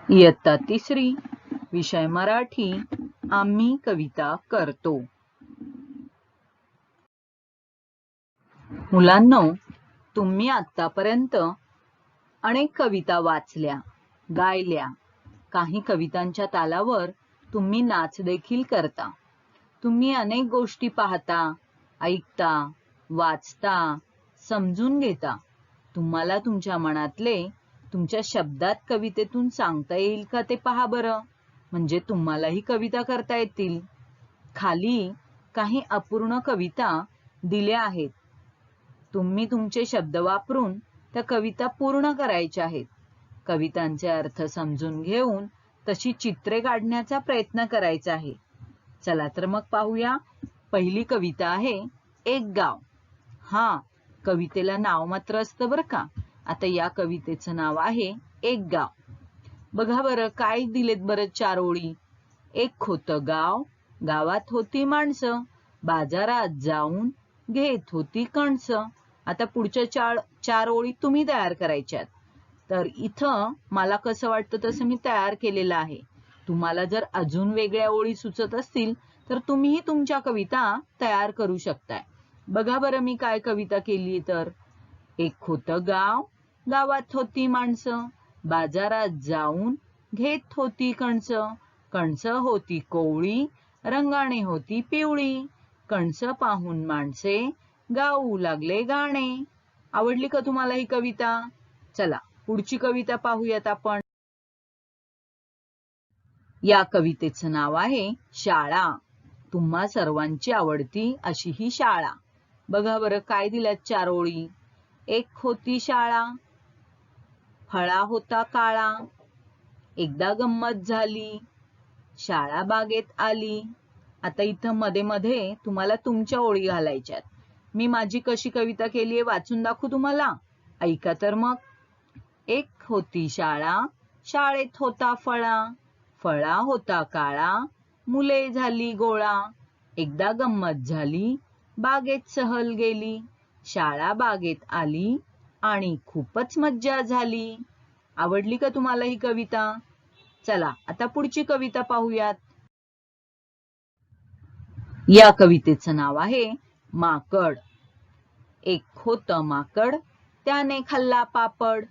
इयत्ता तिसरी, विषय मराठी. आम्ही कविता करतो. मुलांनो, तुम्ही आतापर्यंत अनेक कविता वाचल्या, गायल्या. काही कवितांच्या तालावर तुम्ही नाच देखील करता. तुम्ही अनेक गोष्टी पाहता, ऐकता, वाचता, समजून घेता. तुम्हाला तुमच्या मनातले तुमच्या शब्दात कवितेतून सांगता येईल का ते पहा बरं. म्हणजे तुम्हालाही कविता करता येतील. खाली काही अपूर्ण कविता दिल्या आहेत. तुम्ही तुमचे शब्द वापरून त्या कविता पूर्ण करायच्या आहेत. कवितांचे अर्थ समजून घेऊन तशी चित्रे काढण्याचा प्रयत्न करायचा आहे. चला तर मग पाहूया. पहिली कविता आहे एक गाव. हा, कवितेला नाव मात्र असतं बरं का. आता या कवितेचं नाव आहे एक गाव. बघा बरं काय दिलेत बरं 4 ओळी. एक होतं गाव, गावात होती माणसं, बाजारात जाऊन घेत होती कणसं. आता पुढच्या 4 ओळी तुम्ही तयार करायच्यात. तर इथं मला कसं वाटतं तसं मी तयार केलेलं आहे. तुम्हाला जर अजून वेगळ्या ओळी सुचत असतील तर तुम्हीही तुमच्या कविता तयार करू शकताय. बघा बरं मी काय कविता केली तर. एक होतं गाव, गावात होती माणसं, बाजारात जाऊन घेत होती कणसं. कणसं होती कोवळी, रंगाने होती पिवळी. कणसं पाहून माणसे गाऊ लागले गाणे. आवडली का तुम्हाला ही कविता? चला पुढची कविता पाहूयात आपण. या कवितेचं नाव आहे शाळा. तुम्हा सर्वांची आवडती अशी ही शाळा. बघा बरं काय दिल्यात 4 ओळी. एक होती शाळा, फळा होता काळा. एकदा गंमत झाली, शाळा बागेत आली. आता इथं मध्ये मध्ये तुम्हाला तुमच्या ओळी घालायच्यात. मी माझी कशी कविता केली आहे वाचून दाखवू तुम्हाला. ऐका तर मग. एक होती शाळा, शाळेत होता फळा. फळा होता काळा, मुले झाली गोळा. एकदा गंमत झाली, बागेत सहल गेली. शाळा बागेत आली आणि खूपच मज्जा झाली. आवडली का तुम्हाला ही कविता? चला आता पुढची कविता पाहूयात. या कवितेचं नाव आहे माकड. एक होतं माकड, त्याने खाल्ला पापड.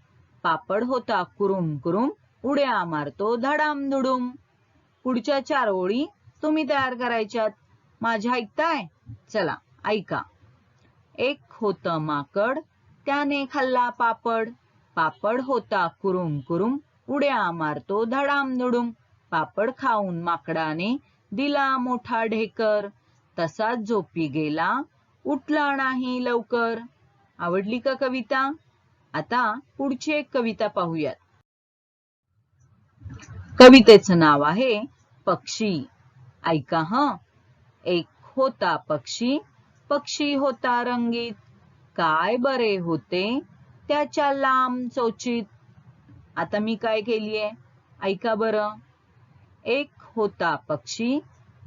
पापड होता कुरुम कुरुम, उड्या मारतो धडाम धुडूम. पुढच्या 4 ओळी तुम्ही तयार करायच्यात. माझ्या ऐकताय? चला ऐका. एक होतं माकड, त्याने खाल्ला पापड. पापड होता कुरुम कुरुम, उड्या मारतो धडाम धुडूम. पापड खाऊन माकडाने दिला मोठा ढेकर. तसाच झोपी गेला, उठला नाही लवकर. आवडली का कविता? आता पुढची एक कविता पाहूयात. कवितेचं नाव आहे पक्षी. ऐका हं. एक होता पक्षी, पक्षी होता रंगीत. काय बरे होते त्याच्या लांब चोचीत. आता मी काय केलीये ऐका बरं. एक होता पक्षी,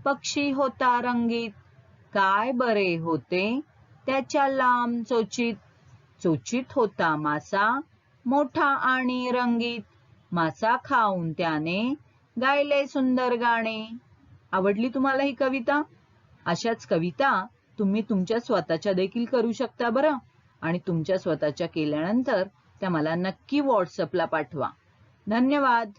पक्षी होता रंगीत. काय बरे होते त्याच्या लांब चोचीत. चोचीत होता मासा, मोठा आणि रंगीत. मासा खाऊन त्याने गायले सुंदर गाणे. आवडली तुम्हाला ही कविता? अशाच कविता तुम्ही तुमच्या स्वतःच्या देखील करू शकता बरं. आणि तुमच्या स्वतःच्या केल्यानंतर त्या मला नक्की व्हॉट्सअपला पाठवा. धन्यवाद.